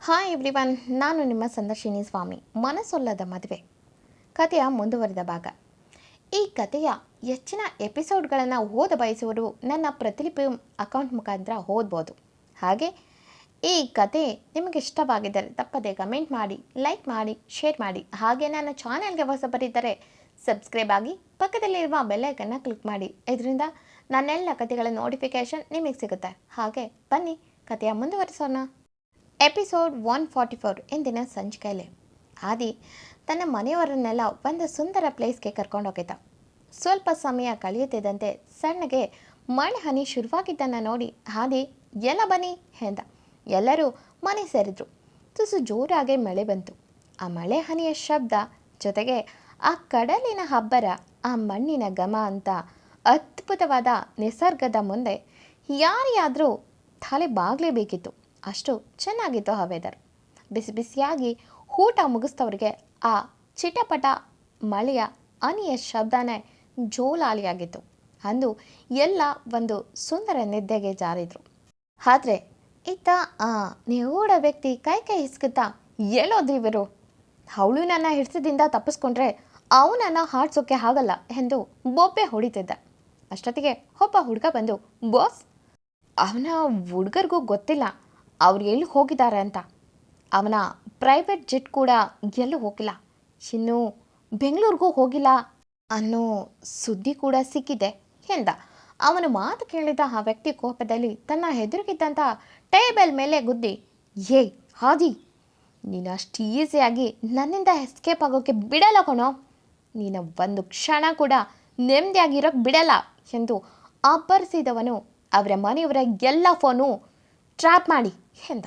Hi everyone, ನಾನು ನಿಮ್ಮ ಸಂದರ್ಶಿನಿ ಸ್ವಾಮಿ. ಮನಸೊಲ್ಲದ ಮದುವೆ ಕಥೆಯ ಮುಂದುವರಿದ ಭಾಗ. ಈ ಕಥೆಯ ಹೆಚ್ಚಿನ ಎಪಿಸೋಡ್ಗಳನ್ನು ಓದ ಬಯಸುವರು ನನ್ನ ಪ್ರತಿಲಿಪಿ ಅಕೌಂಟ್ ಮುಖಾಂತರ ಓದ್ಬೋದು. ಹಾಗೆ ಈ ಕತೆ ನಿಮಗೆ ಇಷ್ಟವಾಗಿದ್ದರೆ ತಪ್ಪದೆ ಕಮೆಂಟ್ ಮಾಡಿ, ಲೈಕ್ ಮಾಡಿ, ಶೇರ್ ಮಾಡಿ. ಹಾಗೆ ನನ್ನ ಚಾನೆಲ್ಗೆ ಹೊಸಬರಿದ್ದರೆ ಸಬ್ಸ್ಕ್ರೈಬ್ ಆಗಿ ಪಕ್ಕದಲ್ಲಿರುವ ಬೆಲ್ಲೈಕನ್ನು ಕ್ಲಿಕ್ ಮಾಡಿ. ಇದರಿಂದ ನನ್ನೆಲ್ಲ ಕಥೆಗಳ ನೋಟಿಫಿಕೇಷನ್ ನಿಮಗೆ ಸಿಗುತ್ತೆ. ಹಾಗೆ ಬನ್ನಿ ಕಥೆಯ ಮುಂದುವರಿಸೋಣ. ಎಪಿಸೋಡ್ 144. ಇಂದಿನ ಸಂಚಿಕೆಯಲ್ಲಿ ಆದಿ ತನ್ನ ಮನೆಯವರನ್ನೆಲ್ಲ ಒಂದು ಸುಂದರ ಪ್ಲೇಸ್ಗೆ ಕರ್ಕೊಂಡೋಗಿದ್ದ. ಸ್ವಲ್ಪ ಸಮಯ ಕಳೆಯುತ್ತಿದ್ದಂತೆ ಸಣ್ಣಗೆ ಮಳೆ ಹನಿ ಶುರುವಾಗಿದ್ದನ್ನು ನೋಡಿ ಆದಿ ಎಲ್ಲ ಬನ್ನಿ ಎಂದ. ಎಲ್ಲರೂ ಮನೆ ಸೇರಿದ್ರು. ತುಸು ಜೋರಾಗಿ ಮಳೆ ಬಂತು. ಆ ಮಳೆ ಹನಿಯ ಶಬ್ದ ಜೊತೆಗೆ ಆ ಕಡಲಿನ ಹಬ್ಬರ, ಆ ಮಣ್ಣಿನ ಘಮ ಅಂತ ಅದ್ಭುತವಾದ ನಿಸರ್ಗದ ಮುಂದೆ ಯಾರಿಯಾದರೂ ತಲೆ ಬಾಗಲೇಬೇಕಿತ್ತು. ಅಷ್ಟು ಚೆನ್ನಾಗಿತ್ತು ಆ ವೆದರ್. ಬಿಸಿ ಬಿಸಿಯಾಗಿ ಊಟ ಮುಗಿಸ್ತವ್ರಿಗೆ ಆ ಚಿಟಪಟ ಮಳೆಯ ಹನಿಯ ಶಬ್ದನೇ ಜೋಲಾಲಿಯಾಗಿತ್ತು. ಅಂದು ಎಲ್ಲ ಒಂದು ಸುಂದರ ನಿದ್ದೆಗೆ ಜಾರಿದ್ರು. ಆದರೆ ಇತ್ತ ಆ ನಿಗೂಢ ವ್ಯಕ್ತಿ ಕೈ ಹಿಸ್ಕುತ್ತಾ ಎಲ್ಲೋದ್ರಿವರು, ಅವಳು ನನ್ನ ಹಿಡಿತದಿಂದ ತಪ್ಪಿಸ್ಕೊಂಡ್ರೆ ಅವನನ್ನು ಹಾಡ್ಸೋಕ್ಕೆ ಆಗಲ್ಲ ಎಂದು ಬೊಬ್ಬೆ ಹೊಡಿತಿದ್ದ. ಅಷ್ಟೊತ್ತಿಗೆ ಒಬ್ಬ ಹುಡುಗ ಬಂದು, ಬಾಸ್, ಅವನ ಹುಡುಗರಿಗೂ ಗೊತ್ತಿಲ್ಲ ಅವ್ರು ಎಲ್ಲಿ ಹೋಗಿದ್ದಾರೆ ಅಂತ. ಅವನ ಪ್ರೈವೇಟ್ ಜೆಟ್ ಕೂಡ ಎಲ್ಲೂ ಹೋಗಿಲ್ಲ, ಇನ್ನು ಬೆಂಗಳೂರಿಗೂ ಹೋಗಿಲ್ಲ ಅನ್ನೋ ಸುದ್ದಿ ಕೂಡ ಸಿಕ್ಕಿದೆ ಎಂದ. ಅವನು ಮಾತು ಕೇಳಿದ ಆ ವ್ಯಕ್ತಿ ಕೋಪದಲ್ಲಿ ತನ್ನ ಎದುರಿಗಿದ್ದಂಥ ಟೇಬಲ್ ಮೇಲೆ ಗುದ್ದಿ, ಏಯ್ ಹಾದಿ, ನೀನು ಅಷ್ಟು ಈಸಿಯಾಗಿ ನನ್ನಿಂದ ಎಸ್ಕೇಪ್ ಆಗೋಕ್ಕೆ ಬಿಡಲ್ಲ ಕಣೋ, ನೀನು ಒಂದು ಕ್ಷಣ ಕೂಡ ನೆಮ್ಮದಿಯಾಗಿರೋಕ್ಕೆ ಬಿಡಲ್ಲ ಎಂದು ಅಬ್ಬರಿಸಿದವನು ಅವರ ಮನೆಯವರ ಎಲ್ಲ ಫೋನು ಟ್ರ್ಯಾಪ್ ಮಾಡಿ ಎಂದ.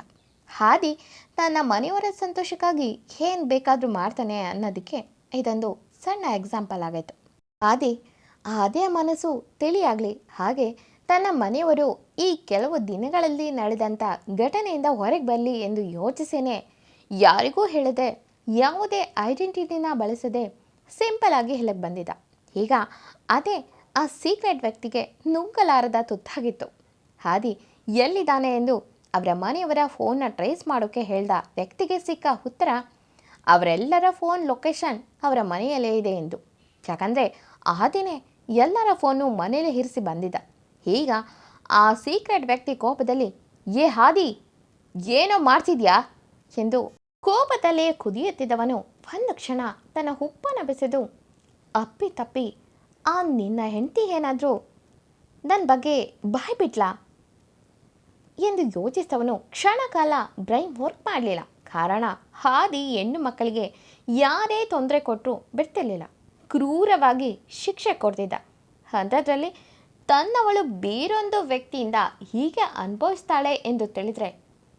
ಹಾದಿ ತನ್ನ ಮನೆಯವರ ಸಂತೋಷಕ್ಕಾಗಿ ಏನು ಬೇಕಾದರೂ ಮಾಡ್ತಾನೆ ಅನ್ನೋದಕ್ಕೆ ಇದೊಂದು ಸಣ್ಣ ಎಕ್ಸಾಂಪಲ್ ಆಗಾಯಿತು. ಅದೇ ಮನಸ್ಸು ತಿಳಿಯಾಗಲಿ. ಹಾಗೆ ತನ್ನ ಮನೆಯವರು ಈ ಕೆಲವು ದಿನಗಳಲ್ಲಿ ನಡೆದಂಥ ಘಟನೆಯಿಂದ ಹೊರಗೆ ಬರಲಿ ಎಂದು ಯೋಚಿಸೇನೆ ಯಾರಿಗೂ ಹೇಳದೆ, ಯಾವುದೇ ಐಡೆಂಟಿಟಿನ ಬಳಸದೆ ಸಿಂಪಲ್ ಆಗಿ ಹೇಳಕ್ಕೆ ಬಂದಿದ್ದ. ಈಗ ಅದೇ ಆ ಸೀಕ್ರೆಟ್ ವ್ಯಕ್ತಿಗೆ ನುಂಗಲಾರದ ತುತ್ತಾಗಿತ್ತು. ಹಾದಿ ಎಲ್ಲಿದ್ದಾನೆ ಎಂದು ಅವರ ಮನೆಯವರ ಫೋನ್ನ ಟ್ರೇಸ್ ಮಾಡೋಕ್ಕೆ ಹೇಳ್ದ ವ್ಯಕ್ತಿಗೆ ಸಿಕ್ಕ ಉತ್ತರ, ಅವರೆಲ್ಲರ ಫೋನ್ ಲೊಕೇಶನ್ ಅವರ ಮನೆಯಲ್ಲೇ ಇದೆ ಎಂದು. ಯಾಕಂದರೆ ಆ ದಿನ ಎಲ್ಲರ ಫೋನು ಮನೆಯಲ್ಲೇ ಇರಿಸಿ ಬಂದಿದ್ದ. ಈಗ ಆ ಸೀಕ್ರೆಟ್ ವ್ಯಕ್ತಿ ಕೋಪದಲ್ಲಿ, ಏ ಹಾದಿ, ಏನೋ ಮಾಡ್ತಿದ್ಯಾ ಎಂದು ಕೋಪದಲ್ಲೇ ಕುದಿಯುತ್ತಿದ್ದವನು ಒಂದು ಕ್ಷಣ ತನ್ನ ಉಪ್ಪನ್ನು ಬೆಸೆದು, ಅಪ್ಪಿ ತಪ್ಪಿ ಆ ನಿನ್ನ ಹೆಂಡತಿ ಏನಾದರೂ ನನ್ನ ಬಗ್ಗೆ ಬಾಯ್ ಬಿಟ್ಲಾ ಎಂದು ಯೋಚಿಸಿದವನು ಕ್ಷಣಕಾಲ ಬ್ರೈನ್ ವರ್ಕ್ ಮಾಡಲಿಲ್ಲ. ಕಾರಣ ಹಾದಿ ಹೆಣ್ಣು ಮಕ್ಕಳಿಗೆ ಯಾರೇ ತೊಂದರೆ ಕೊಟ್ಟರೂ ಬಿಡ್ತಿರ್ಲಿಲ್ಲ, ಕ್ರೂರವಾಗಿ ಶಿಕ್ಷೆ ಕೊಡ್ತಿದ್ದ. ಅಂಥದ್ರಲ್ಲಿ ತನ್ನವಳು ಬೇರೊಂದು ವ್ಯಕ್ತಿಯಿಂದ ಹೀಗೆ ಅನುಭವಿಸ್ತಾಳೆ ಎಂದು ತಿಳಿದರೆ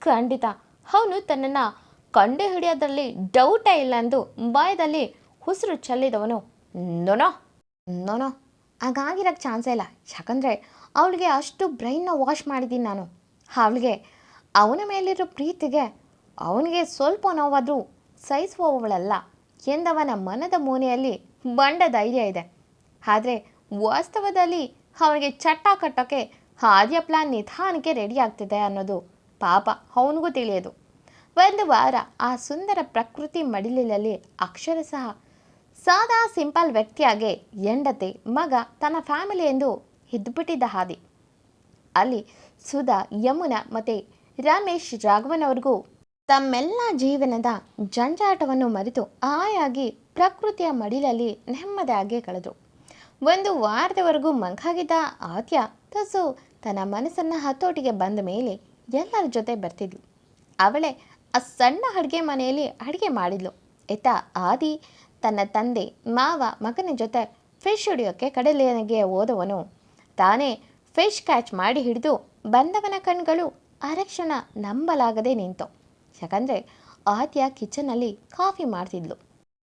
ಖಂಡಿತ ಅವನು ತನ್ನನ್ನು ಕಂಡು ಹಿಡಿಯೋದ್ರಲ್ಲಿ ಡೌಟೇ ಇಲ್ಲ ಎಂದು ಬಾಯದಲ್ಲಿ ಉಸಿರು ಚೆಲ್ಲಿದವನು, ನೋನೋ ನೋನೋ ಹಾಗಾಗಿರೋಕ್ಕೆ ಚಾನ್ಸೇ ಇಲ್ಲ. ಯಾಕಂದರೆ ಅವಳಿಗೆ ಅಷ್ಟು ಬ್ರೈನ್ನ ವಾಶ್ ಮಾಡಿದ್ದೀನಿ ನಾನು. ಅವಳಿಗೆ ಅವನ ಮೇಲಿರೋ ಪ್ರೀತಿಗೆ ಅವನಿಗೆ ಸ್ವಲ್ಪ ನೋವಾದರೂ ಸಹಿಸುವವಳಲ್ಲ ಎಂದವನ ಮನದ ಮೂನೆಯಲ್ಲಿ ಬಂಡ ಧೈರ್ಯ ಇದೆ. ಆದರೆ ವಾಸ್ತವದಲ್ಲಿ ಅವನಿಗೆ ಚಟ್ಟ ಕಟ್ಟೋಕ್ಕೆ ಆದ್ಯ ಪ್ಲಾನ್ ನಿಧಾನಕ್ಕೆ ರೆಡಿ ಆಗ್ತಿದೆ ಅನ್ನೋದು ಪಾಪ ಅವನಿಗೂ ತಿಳಿಯೋದು. ಒಂದು ವಾರ ಆ ಸುಂದರ ಪ್ರಕೃತಿ ಮಡಿಲಿನಲ್ಲಿ ಅಕ್ಷರಶಃ ಸಾದಾ ಸಿಂಪಲ್ ವ್ಯಕ್ತಿಯಾಗಿ ಹೆಂಡತಿ, ಮಗ, ತನ್ನ ಫ್ಯಾಮಿಲಿ ಎಂದು ಇದ್ದುಬಿಟ್ಟಿದ್ದ ಹಾದಿ. ಅಲ್ಲಿ ಸುಧಾ, ಯಮುನಾ ಮತ್ತು ರಮೇಶ್, ರಾಘವನವ್ರಿಗೂ ತಮ್ಮೆಲ್ಲ ಜೀವನದ ಜಂಜಾಟವನ್ನು ಮರೆತು ಹಾಯಾಗಿ ಪ್ರಕೃತಿಯ ಮಡಿಲಲ್ಲಿ ನೆಮ್ಮದಿಯಾಗಿ ಕಳೆದರು. ಒಂದು ವಾರದವರೆಗೂ ಮಂಕಾಗಿದ್ದ ಆದ್ಯ ತುಸು ತನ್ನ ಮನಸ್ಸನ್ನು ಹತೋಟಿಗೆ ಬಂದ ಮೇಲೆ ಎಲ್ಲರ ಜೊತೆ ಬರ್ತಿದ್ಲು. ಅವಳೇ ಆ ಸಣ್ಣ ಅಡುಗೆ ಮನೆಯಲ್ಲಿ ಅಡುಗೆ ಮಾಡಿದ್ಲು. ಇತ್ತ ಆದಿ ತನ್ನ ತಂದೆ, ಮಾವ, ಮಗನ ಜೊತೆ ಫಿಶ್ ಹಿಡಿಯೋಕ್ಕೆ ಕಡಲಿಗೆ ಹೋದವನು ತಾನೇ ಫಿಶ್ ಕ್ಯಾಚ್ ಮಾಡಿ ಹಿಡಿದು ಬಂದವನ ಕಣ್ಗಳು ಅರಕ್ಷಣ ನಂಬಲಾಗದೆ ನಿಂತು. ಯಾಕಂದರೆ ಆದ್ಯ ಕಿಚನಲ್ಲಿ ಕಾಫಿ ಮಾಡ್ತಿದ್ಲು.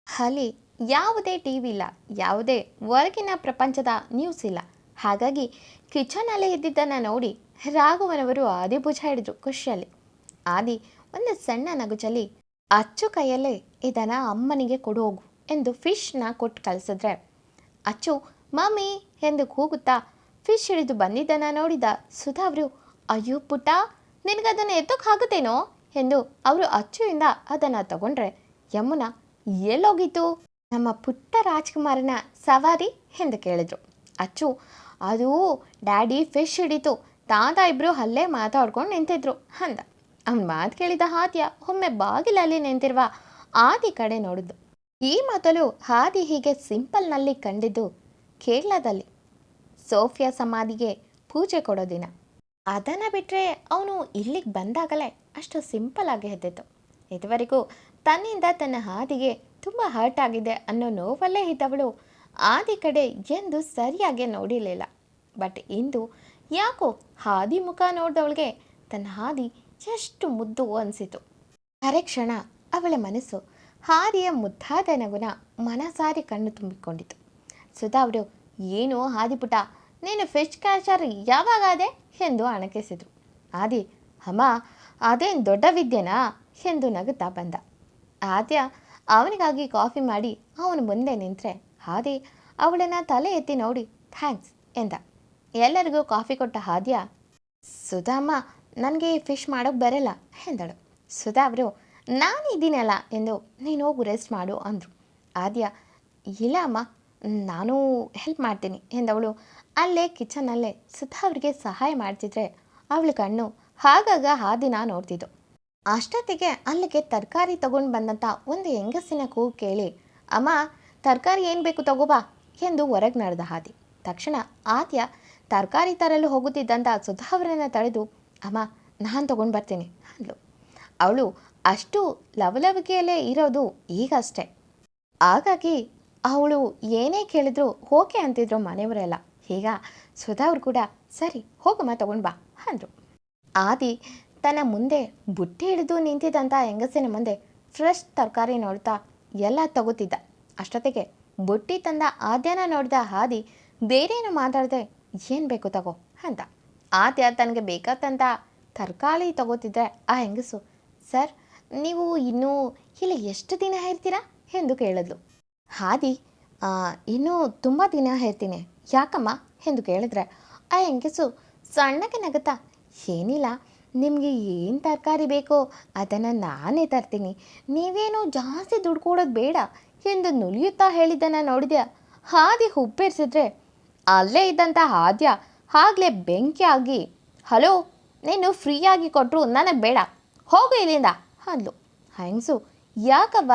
ಅಲ್ಲಿ ಯಾವುದೇ ಟಿ ವಿ ಇಲ್ಲ, ಯಾವುದೇ ಹೊರಗಿನ ಪ್ರಪಂಚದ ನ್ಯೂಸ್ ಇಲ್ಲ. ಹಾಗಾಗಿ ಕಿಚನಲ್ಲೇ ಇದ್ದಿದ್ದನ್ನು ನೋಡಿ ರಾಘವನವರು ಆದಿ ಭುಜ ಹಿಡಿದ್ರು ಖುಷಿಯಲ್ಲಿ. ಆದಿ ಒಂದು ಸಣ್ಣ ನಗುಚಲ್ಲಿ, ಅಚ್ಚು ಕೈಯಲ್ಲೇ ಇದನ್ನು ಅಮ್ಮನಿಗೆ ಕೊಡು ಹೋಗು ಎಂದು ಫಿಶ್ನ ಕೊಟ್ಟು ಕಳಿಸಿದ್ರೆ, ಅಚ್ಚು ಮಮ್ಮಿ ಎಂದು ಕೂಗುತ್ತಾ ಫಿಶ್ ಹಿಡಿದು ಬಂದಿದ್ದನ್ನು ನೋಡಿದ ಸುಧಾ ಅವರು, ಅಯ್ಯೋ ಪುಟ್ಟ, ನಿನಗದನ್ನು ಎತ್ತೋಕ್ಕಾಗುತ್ತೇನೋ ಎಂದು ಅವರು ಅಚ್ಚುವಿಂದ ಅದನ್ನು ತಗೊಂಡ್ರೆ ಯಮುನಾ ಎಲ್ಲೋಗಿತ್ತು ನಮ್ಮ ಪುಟ್ಟ ರಾಜ್ಕುಮಾರನ ಸವಾರಿ ಎಂದು ಕೇಳಿದ್ರು. ಅಚ್ಚು ಅದು ಡ್ಯಾಡಿ ಫಿಶ್ ಹಿಡಿತು, ತಾತ ಇಬ್ಬರು ಅಲ್ಲೇ ಮಾತಾಡ್ಕೊಂಡು ನಿಂತಿದ್ರು ಅಂದ. ಅವನ ಮಾತು ಕೇಳಿದ ಆದ್ಯ ಒಮ್ಮೆ ಬಾಗಿಲಲ್ಲಿ ನಿಂತಿರುವ ಆದಿ ಕಡೆ ನೋಡಿದ್ದು. ಈ ಮೊದಲು ಆದಿ ಹೀಗೆ ಸಿಂಪಲ್ನಲ್ಲಿ ಕಂಡಿದ್ದು ಕೇರಳದಲ್ಲಿ ಸೋಫಿಯಾ ಸಮಾಧಿಗೆ ಪೂಜೆ ಕೊಡೋ ದಿನ. ಅದನ್ನು ಬಿಟ್ಟರೆ ಅವನು ಇಲ್ಲಿಗೆ ಬಂದಾಗಲೇ ಅಷ್ಟು ಸಿಂಪಲ್ ಆಗಿ ಇದ್ದಿತ್ತು. ಇದುವರೆಗೂ ತನ್ನಿಂದ ತನ್ನ ಹಾದಿಗೆ ತುಂಬ ಹರ್ಟ್ ಆಗಿದೆ ಅನ್ನೋ ನೋವಲ್ಲೇ ಇದ್ದವಳು ಆದಿ ಕಡೆ ಎಂದು ಸರಿಯಾಗಿ ನೋಡಿರಲಿಲ್ಲ. ಬಟ್ ಇಂದು ಯಾಕೋ ಹಾದಿ ಮುಖ ನೋಡಿದವಳಿಗೆ ತನ್ನ ಹಾದಿ ಎಷ್ಟು ಮುದ್ದು ಅನಿಸಿತು. ಕ್ಷಣ ಅವಳ ಮನಸ್ಸು ಹಾದಿಯ ಮುದ್ದಾದ ನಗುನ ಮನಸಾರಿ ಕಣ್ಣು ತುಂಬಿಕೊಂಡಿತು. ಸುಧಾ ಅವರು, ಏನು ಹಾದಿಪುಟ, ನೀನು ಫಿಶ್ ಕ್ಯಾಚರ್ ಯಾವಾಗಾದೆ ಎಂದು ಅಣಕಿಸಿದರು. ಆದಿ, ಅಮ್ಮ ಅದೇನು ದೊಡ್ಡ ವಿದ್ಯೆನಾ ಎಂದು ನಗುತ್ತಾ ಬಂದ. ಆದ್ಯ ಅವನಿಗಾಗಿ ಕಾಫಿ ಮಾಡಿ ಅವನು ಮುಂದೆ ನಿಂತರೆ ಆದಿ ಅವಳನ್ನು ತಲೆ ಎತ್ತಿ ನೋಡಿ ಥ್ಯಾಂಕ್ಸ್ ಎಂದ. ಎಲ್ಲರಿಗೂ ಕಾಫಿ ಕೊಟ್ಟ ಆದ್ಯ, ಸುಧಾಮ್ಮ ನನಗೆ ಫಿಶ್ ಮಾಡೋಕ್ಕೆ ಬರಲ್ಲ ಎಂದಳು. ಸುಧಾ ಅವರು, ನಾನಿದ್ದೀನಲ್ಲ ಎಂದು ನೀನು ಹೋಗಿ ರೆಸ್ಟ್ ಮಾಡು ಅಂದರು. ಆದ್ಯ, ಇಲ್ಲ ಅಮ್ಮ ನಾನು ಹೆಲ್ಪ್ ಮಾಡ್ತೀನಿ ಎಂದವಳು ಅಲ್ಲೇ ಕಿಚನಲ್ಲೇ ಸುಧಾ ಅವರಿಗೆ ಸಹಾಯ ಮಾಡ್ತಿದ್ರೆ ಅವಳ ಕಣ್ಣು ಆಗಾಗ ಹಾದಿನ ನೋಡ್ತಿದ್ದು. ಅಷ್ಟೊತ್ತಿಗೆ ಅಲ್ಲಿಗೆ ತರಕಾರಿ ತಗೊಂಡು ಬಂದಂಥ ಒಂದು ಹೆಂಗಸಿನ ಕೂಗು ಕೇಳಿ, ಅಮ್ಮ ತರಕಾರಿ ಏನು ಬೇಕು ತಗೋಬಾ ಎಂದು ಹೊರಗೆ ನಡೆದ ಹಾದಿ. ತಕ್ಷಣ ಆದ್ಯ ತರಕಾರಿ ತರಲು ಹೋಗುತ್ತಿದ್ದಂಥ ಸುಧಾ ಅವರನ್ನು ತಡೆದು, ಅಮ್ಮ ನಾನು ತಗೊಂಡು ಬರ್ತೀನಿ ಅಂದ್ಲು. ಅವಳು ಅಷ್ಟು ಲವಲವಿಕೆಯಲ್ಲೇ ಇರೋದು ಈಗಷ್ಟೇ. ಹಾಗಾಗಿ ಅವಳು ಏನೇ ಕೇಳಿದ್ರು ಓಕೆ ಅಂತಿದ್ರು ಮನೆಯವರೆಲ್ಲ. ಈಗ ಸುಧಾ ಅವ್ರು ಕೂಡ ಸರಿ ಹೋಗಮ್ಮ ತಗೊಂಡು ಬಾ ಅಂದರು. ಆದಿ ತನ್ನ ಮುಂದೆ ಬುಟ್ಟಿ ಹಿಡಿದು ನಿಂತಿದ್ದಂಥ ಹೆಂಗಸಿನ ಮುಂದೆ ಫ್ರೆಶ್ ತರಕಾರಿ ನೋಡ್ತಾ ಎಲ್ಲ ತಗೋತಿದ್ದ. ಅಷ್ಟೊತ್ತಿಗೆ ಬುಟ್ಟಿ ತಂದ ಆದ್ಯನ ನೋಡಿದ ಆದಿ ಬೇರೇನು ಮಾತಾಡದೆ ಏನು ಬೇಕು ತಗೋ ಅಂತ. ಆದ್ಯ ತನಗೆ ಬೇಕಾದಂಥ ತರಕಾರಿ ತಗೋತಿದ್ರೆ ಆ ಹೆಂಗಸು, ಸರ್ ನೀವು ಇನ್ನೂ ಇಲ್ಲಿ ಎಷ್ಟು ದಿನ ಇರ್ತೀರಾ ಎಂದು ಕೇಳಿದ್ಲು. ಆದಿ, ಇನ್ನೂ ತುಂಬ ದಿನ ಇರ್ತೀನಿ, ಯಾಕಮ್ಮ ಎಂದು ಕೇಳಿದ್ರೆ ಆ ಹೆಂಗಸು ಸಣ್ಣಗೆ ನಗುತ್ತಾ, ಏನಿಲ್ಲ ನಿಮಗೆ ಏನು ತರಕಾರಿ ಬೇಕೋ ಅದನ್ನು ನಾನೇ ತರ್ತೀನಿ, ನೀವೇನು ಜಾಸ್ತಿ ದುಡ್ಡು ಕೊಡೋದು ಬೇಡ ಎಂದು ನುಲಿಯುತ್ತಾ ಹೇಳಿದ್ದನ್ನು ನೋಡಿದೆ. ಆದಿ ಹುಬ್ಬೇರಿಸಿದ್ರೆ ಅಲ್ಲೇ ಇದ್ದಂಥ ಆದ್ಯ ಆಗಲೇ ಬೆಂಕಿ ಆಗಿ, ಹಲೋ ನೀನು ಫ್ರೀಯಾಗಿ ಕೊಟ್ಟರು ನನಗೆ ಬೇಡ, ಹೋಗು ಇಲ್ಲಿಂದ ಅಂದ್ಲು. ಹೆಂಗಸು, ಯಾಕವ್ವ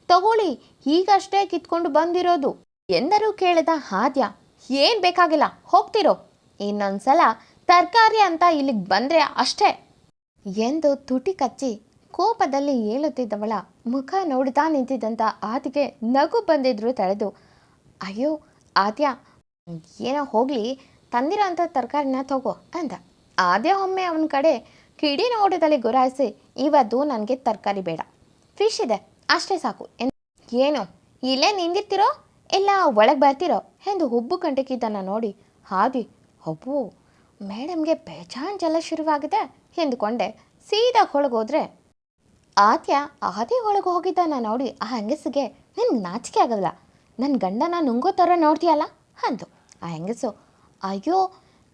ತಗೊಳ್ಳಿ ಈಗಷ್ಟೇ ಕಿತ್ಕೊಂಡು ಬಂದಿರೋದು ಎಂದರೂ ಕೇಳಿದ ಆದ್ಯ, ಏನು ಬೇಕಾಗಿಲ್ಲ ಹೋಗ್ತಿರೋ, ಇನ್ನೊಂದ್ಸಲ ತರಕಾರಿ ಅಂತ ಇಲ್ಲಿಗೆ ಬಂದರೆ ಅಷ್ಟೇ ಎಂದು ತುಟಿ ಕಚ್ಚಿ ಕೋಪದಲ್ಲಿ ಏಳುತ್ತಿದ್ದವಳ ಮುಖ ನೋಡ್ತಾ ನಿಂತಿದ್ದಂಥ ಆದಿಗೆ ನಗು ಬಂದಿದ್ರು ತಳೆದು, ಅಯ್ಯೋ ಆದ್ಯ ಏನೋ ಹೋಗಲಿ ತಂದಿರೋ ಅಂಥ ತರಕಾರಿನ ತಗೋ ಅಂದ. ಆದ್ಯ ಒಮ್ಮೆ ಅವನ ಕಡೆ ಕಿಡಿ ನೋಟದಲ್ಲಿ ಗುರಾಯಿಸಿ, ಇವತ್ತು ನನಗೆ ತರಕಾರಿ ಬೇಡ, ಫಿಶ್ ಇದೆ ಅಷ್ಟೇ ಸಾಕು. ಏನು ಇಲ್ಲೇ ನಿಂದಿರ್ತಿರೋ ಇಲ್ಲ ಒಳಗೆ ಬರ್ತಿರೋ ಎಂದು ಹುಬ್ಬು ಕಂಟಕಿದ್ದನ್ನು ನೋಡಿ ಆದಿ, ಅಬ್ಬೋ ಮೇಡಮ್ಗೆ ಬೇಜಾನ್ ಜಲ ಶುರುವಾಗಿದೆ ಎಂದುಕೊಂಡೆ ಸೀದಾ ಒಳಗೋದ್ರೆ ಆದ್ಯ ಆದಿ ಒಳಗೆ ಹೋಗಿದ್ದನ್ನು ನೋಡಿ ಆ ಹೆಂಗಸಿಗೆ, ನಿನ್ಗೆ ನಾಚಿಕೆ ಆಗಲ್ಲ, ನನ್ನ ಗಂಡನ ನುಂಗೋ ಥರ ನೋಡ್ತೀಯಲ್ಲ ಅಂದು. ಆ ಹೆಂಗಸು, ಅಯ್ಯೋ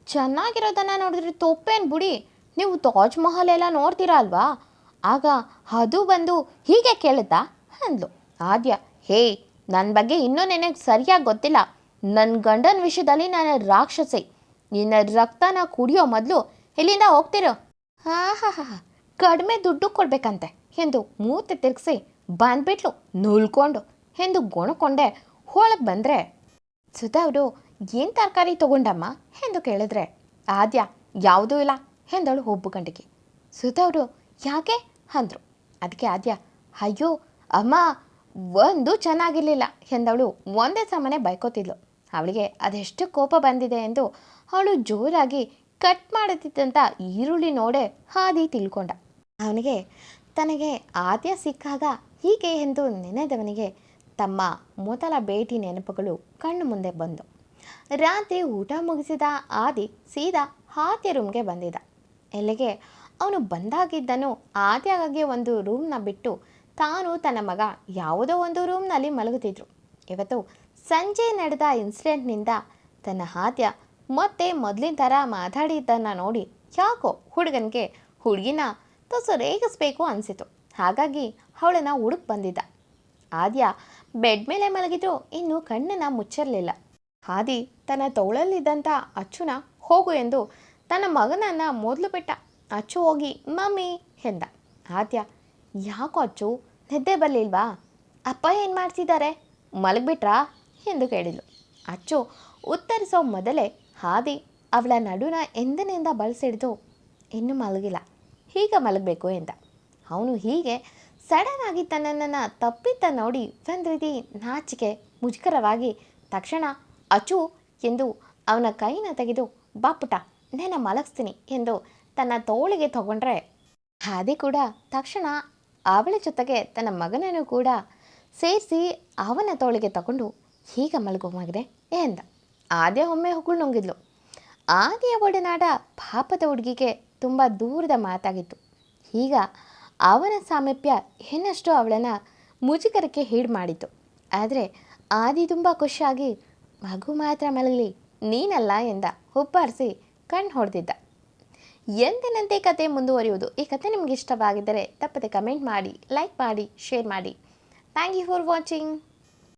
ಚೆನ್ನಾಗಿರೋದನ್ನು ನೋಡಿದ್ರೆ ತಪ್ಪೇನು ಬಿಡಿ, ನೀವು ತಾಜ್ ಮಹಲ್ ಎಲ್ಲ ನೋಡ್ತೀರಾ ಅಲ್ವಾ, ಆಗ ಅದು ಬಂದು ಹೀಗೆ ಕೇಳುತ್ತಾ ಅಂದ್ಲು. ಆದ್ಯ, ಹೇ ನನ್ನ ಬಗ್ಗೆ ಇನ್ನೂ ನಿನಗೆ ಸರಿಯಾಗಿ ಗೊತ್ತಿಲ್ಲ, ನನ್ನ ಗಂಡನ ವಿಷಯದಲ್ಲಿ ನಾನು ರಾಕ್ಷಸಿ, ನಿನ್ನ ರಕ್ತನ ಕುಡಿಯೋ ಮೊದಲು ಇಲ್ಲಿಂದ ಹೋಗ್ತಿರೋ. ಹಾ ಕಡಿಮೆ ದುಡ್ಡು ಕೊಡ್ಬೇಕಂತೆ ಎಂದು ಮೂತಿ ತಿರುಗಿಸಿ ಬಂದ್ಬಿಟ್ಲು ನುಲ್ಕೊಂಡು ಎಂದು ಗೊಣಕೊಂಡೆ ಒಳಗೆ ಬಂದರೆ ಸುಧಾ ಅವರು, ಏನು ತರಕಾರಿ ತೊಗೊಂಡಮ್ಮ ಎಂದು ಕೇಳಿದ್ರೆ ಆದ್ಯ, ಯಾವುದೂ ಇಲ್ಲ ಎಂದಳು ಹುಬ್ಬು ಗಂಟಿಗೆ. ಸುಧಾ ಅವರು, ಯಾಕೆ ಅಂದರು. ಅದಕ್ಕೆ ಆದ್ಯ, ಅಯ್ಯೋ ಅಮ್ಮ ಒಂದು ಚೆನ್ನಾಗಿರಲಿಲ್ಲ ಎಂದವಳು ಒಂದೇ ಸಮನೆ ಬೈಕೋತಿದ್ಲು. ಅವಳಿಗೆ ಅದೆಷ್ಟು ಕೋಪ ಬಂದಿದೆ ಎಂದು ಅವಳು ಜೋರಾಗಿ ಕಟ್ ಮಾಡುತ್ತಿದ್ದಂಥ ಈರುಳ್ಳಿ ನೋಡೆ ಹಾದಿ ತಿಳ್ಕೊಂಡ. ಅವನಿಗೆ ತನಗೆ ಆದ್ಯ ಸಿಕ್ಕಾಗ ಹೀಗೆ ಎಂದು ನೆನೆದವನಿಗೆ ತಮ್ಮ ಮೊದಲ ಭೇಟಿ ನೆನಪುಗಳು ಕಣ್ಣು ಮುಂದೆ ಬಂದು. ರಾತ್ರಿ ಊಟ ಮುಗಿಸಿದ ಆದಿ ಸೀದಾ ಆದ್ಯ ರೂಮ್ಗೆ ಬಂದಿದ್ದ. ಎಲ್ಲಿಗೆ ಅವನು ಬಂದಾಗಿದ್ದನು ಆದ್ಯಗಾಗಿ ಒಂದು ರೂಮ್ನ ಬಿಟ್ಟು ತಾನು ತನ್ನ ಮಗ ಯಾವುದೋ ಒಂದು ರೂಮ್ನಲ್ಲಿ ಮಲಗುತ್ತಿದ್ರು. ಇವತ್ತು ಸಂಜೆ ನಡೆದ ಇನ್ಸಿಡೆಂಟ್ನಿಂದ ತನ್ನ ಆದ್ಯ ಮತ್ತೆ ಮೊದಲಿನ ಥರ ಮಾತಾಡಿದ್ದನ್ನು ನೋಡಿ ಯಾಕೋ ಹುಡುಗನಿಗೆ ಹುಡುಗಿನ ತುಸು ರೇಗಿಸ್ಬೇಕು ಅನಿಸಿತು. ಹಾಗಾಗಿ ಅವಳನ್ನು ಹುಡುಕ್ ಬಂದಿದ್ದ. ಆದ್ಯ ಬೆಡ್ ಮೇಲೆ ಮಲಗಿದ್ರು ಇನ್ನೂ ಕಣ್ಣನ್ನು ಮುಚ್ಚಿರಲಿಲ್ಲ. ಆದಿ ತನ್ನ ತೋಳಲ್ಲಿದ್ದಂಥ ಅಚ್ಚುನ ಹೋಗು ಎಂದು ತನ್ನ ಮಗನನ್ನು ಮೊದಲು ಬಿಟ್ಟ. ಅಚ್ಚು ಹೋಗಿ ಮಮ್ಮಿ ಎಂದ. ಆದ್ಯ ಯಾಕೋ ಅಚ್ಚು, ನಿದ್ದೆ ಬರಲಿಲ್ವಾ? ಅಪ್ಪ ಏನು ಮಾಡ್ತಿದ್ದಾರೆ, ಮಲಗಿಬಿಟ್ರಾ ಎಂದು ಕೇಳಿದ್ಲು. ಅಚ್ಚು ಉತ್ತರಿಸೋ ಮೊದಲೇ ಆದಿ ಅವಳ ನಡುನ ಎಂದಿನಿಂದ ಬಳಸಿಡ್ದು ಇನ್ನೂ ಮಲಗಿಲ್ಲ, ಹೀಗೆ ಮಲಗಬೇಕು ಎಂದ. ಅವನು ಹೀಗೆ ಸಡನ್ ಆಗಿ ತನ್ನನ್ನು ತಪ್ಪಿತ್ತ ನೋಡಿ ಒಂದು ರೀತಿ ನಾಚಿಕೆ ಮುಜುಗರವಾಗಿ ತಕ್ಷಣ ಅಚ್ಚು ಎಂದು ಅವನ ಕೈನ ತೆಗೆದು ಬಾಪುಟ ನನ್ನ ಮಲಗಿಸ್ತೀನಿ ಎಂದು ತನ್ನ ತೋಳಿಗೆ ತಗೊಂಡ್ರೆ ಆದಿ ಕೂಡ ತಕ್ಷಣ ಅವಳ ಜೊತೆಗೆ ತನ್ನ ಮಗನನ್ನು ಕೂಡ ಸೇರಿಸಿ ಅವನ ತೋಳಿಗೆ ತಗೊಂಡು ಹೀಗೆ ಮಲಗೋ ಮಗನೆ ಎಂದ. ಆದ್ಯ ಒಮ್ಮೆ ಹೊಗಳು ನುಂಗಿದ್ಲು. ಆದಿಯ ಒಡನಾಡ ಪಾಪದ ಹುಡುಗಿಗೆ ತುಂಬ ದೂರದ ಮಾತಾಗಿತ್ತು. ಈಗ ಅವನ ಸಾಮೀಪ್ಯ ಇನ್ನಷ್ಟು ಅವಳನ್ನು ಮುಜುಗರಕ್ಕೆ ಹೀಡು ಮಾಡಿತು. ಆದರೆ ಆದಿ ತುಂಬ ಖುಷಿಯಾಗಿ ಮಗು ಮಾತ್ರ ಮಲಗಲಿ ನೀನಲ್ಲ ಎಂದ ಹುಬ್ಬಾರಿಸಿ ಕಣ್ಣು ಹೊಡೆದಿದ್ದ. ಎಂದಿನಂತೆ ಕತೆ ಮುಂದುವರಿಯುವುದು. ಈ ಕತೆ ನಿಮಗೆ ಇಷ್ಟವಾಗಿದ್ದರೆ ತಪ್ಪದೆ ಕಮೆಂಟ್ ಮಾಡಿ, ಲೈಕ್ ಮಾಡಿ, ಶೇರ್ ಮಾಡಿ. Thank you for watching.